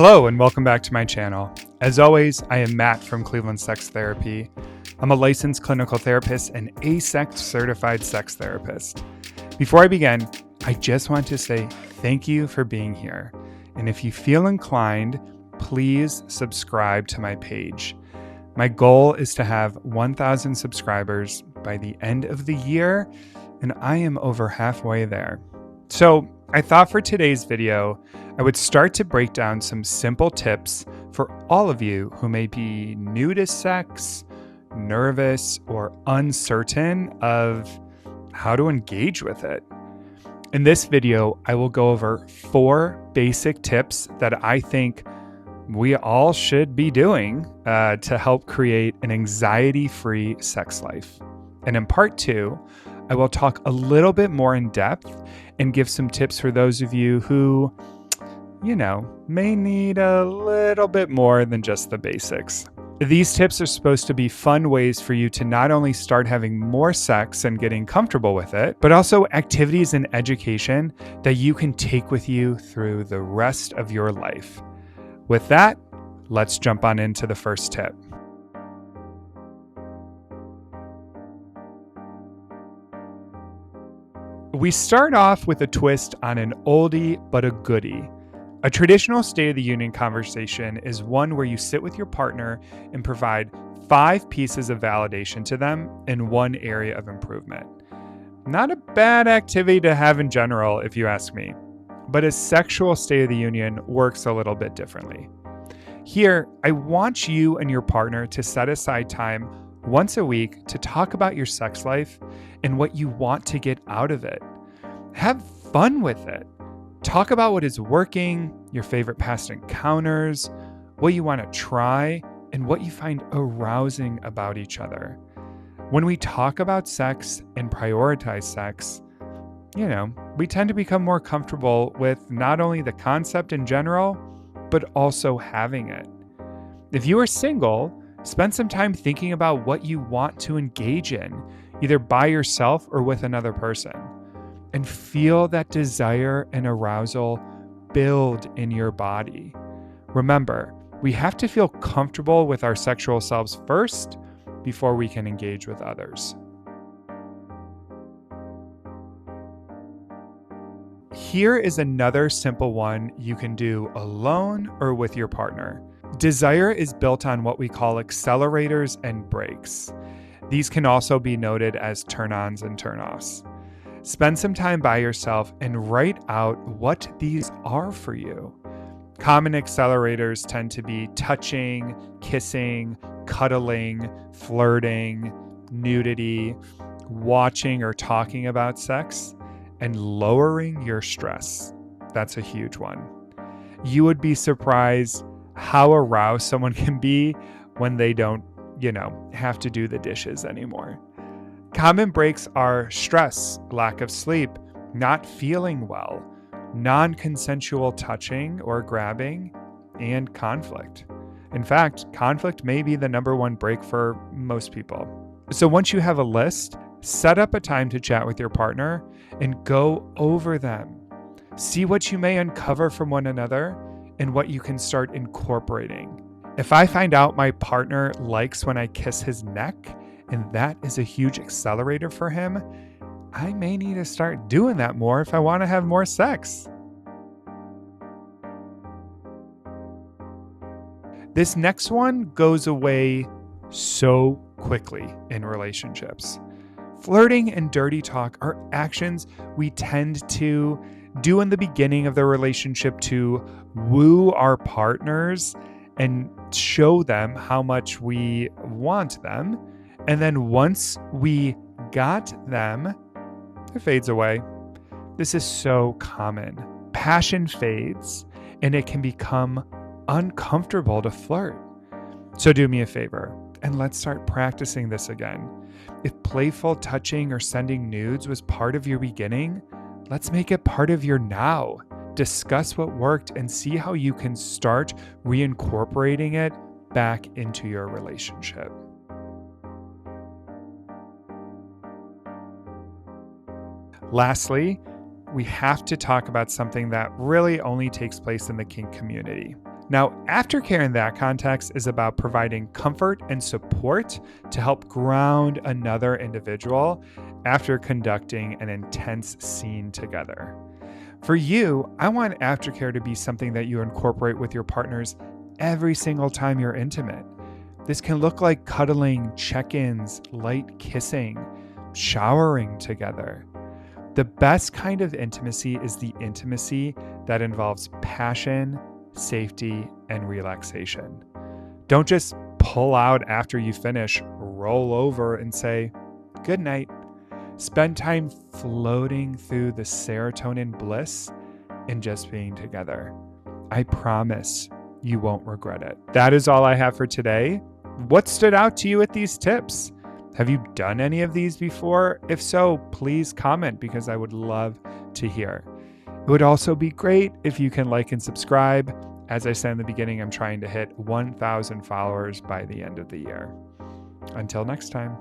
Hello and welcome back to my channel. As always, I am Matt from Cleveland Sex Therapy. I'm a licensed clinical therapist and AASECT certified sex therapist. Before I begin, I just want to say thank you for being here. And if you feel inclined, please subscribe to my page. My goal is to have 1,000 subscribers by the end of the year, and I am over halfway there. So I thought for today's video, I would start to break down some simple tips for all of you who may be new to sex, nervous, or uncertain of how to engage with it. In this video, I will go over 4 basic tips that I think we all should be doing to help create an anxiety-free sex life. And in part 2, I will talk a little bit more in depth and give some tips for those of you who, may need a little bit more than just the basics. These tips are supposed to be fun ways for you to not only start having more sex and getting comfortable with it, but also activities and education that you can take with you through the rest of your life. With that, let's jump on into the first tip. We start off with a twist on an oldie but a goodie. A traditional State of the Union conversation is one where you sit with your partner and provide 5 pieces of validation to them in one area of improvement. Not a bad activity to have in general, if you ask me, but a sexual State of the Union works a little bit differently. Here, I want you and your partner to set aside time once a week to talk about your sex life and what you want to get out of it. Have fun with it. Talk about what is working, your favorite past encounters, what you want to try, and what you find arousing about each other. When we talk about sex and prioritize sex, we tend to become more comfortable with not only the concept in general, but also having it. If you are single, spend some time thinking about what you want to engage in, either by yourself or with another person. And feel that desire and arousal build in your body. Remember, we have to feel comfortable with our sexual selves first before we can engage with others. Here is another simple one you can do alone or with your partner. Desire is built on what we call accelerators and brakes. These can also be noted as turn-ons and turn-offs. Spend some time by yourself and write out what these are for you. Common accelerators tend to be touching, kissing, cuddling, flirting, nudity, watching or talking about sex, and lowering your stress. That's a huge one. You would be surprised how aroused someone can be when they don't, have to do the dishes anymore. Common breaks are stress, lack of sleep, not feeling well, non-consensual touching or grabbing, and conflict. In fact, conflict may be the number one break for most people. So once you have a list, set up a time to chat with your partner and go over them. See what you may uncover from one another and what you can start incorporating. If I find out my partner likes when I kiss his neck, and that is a huge accelerator for him, I may need to start doing that more if I want to have more sex. This next one goes away so quickly in relationships. Flirting and dirty talk are actions we tend to do in the beginning of the relationship to woo our partners and show them how much we want them. And then once we got them, it fades away. This is so common. Passion fades and it can become uncomfortable to flirt. So do me a favor and let's start practicing this again. If playful touching or sending nudes was part of your beginning, let's make it part of your now. Discuss what worked and see how you can start reincorporating it back into your relationship. Lastly, we have to talk about something that really only takes place in the kink community: Now, aftercare in that context is about providing comfort and support to help ground another individual after conducting an intense scene together. For you, I want aftercare to be something that you incorporate with your partners every single time you're intimate. This can look like cuddling, check-ins, light kissing, showering together. The best kind of intimacy is the intimacy that involves passion, safety, and relaxation. Don't just pull out after you finish, roll over, and say, good night. Spend time floating through the serotonin bliss and just being together. I promise you won't regret it. That is all I have for today. What stood out to you with these tips? Have you done any of these before? If so, please comment because I would love to hear. It would also be great if you can like and subscribe. As I said in the beginning, I'm trying to hit 1,000 followers by the end of the year. Until next time.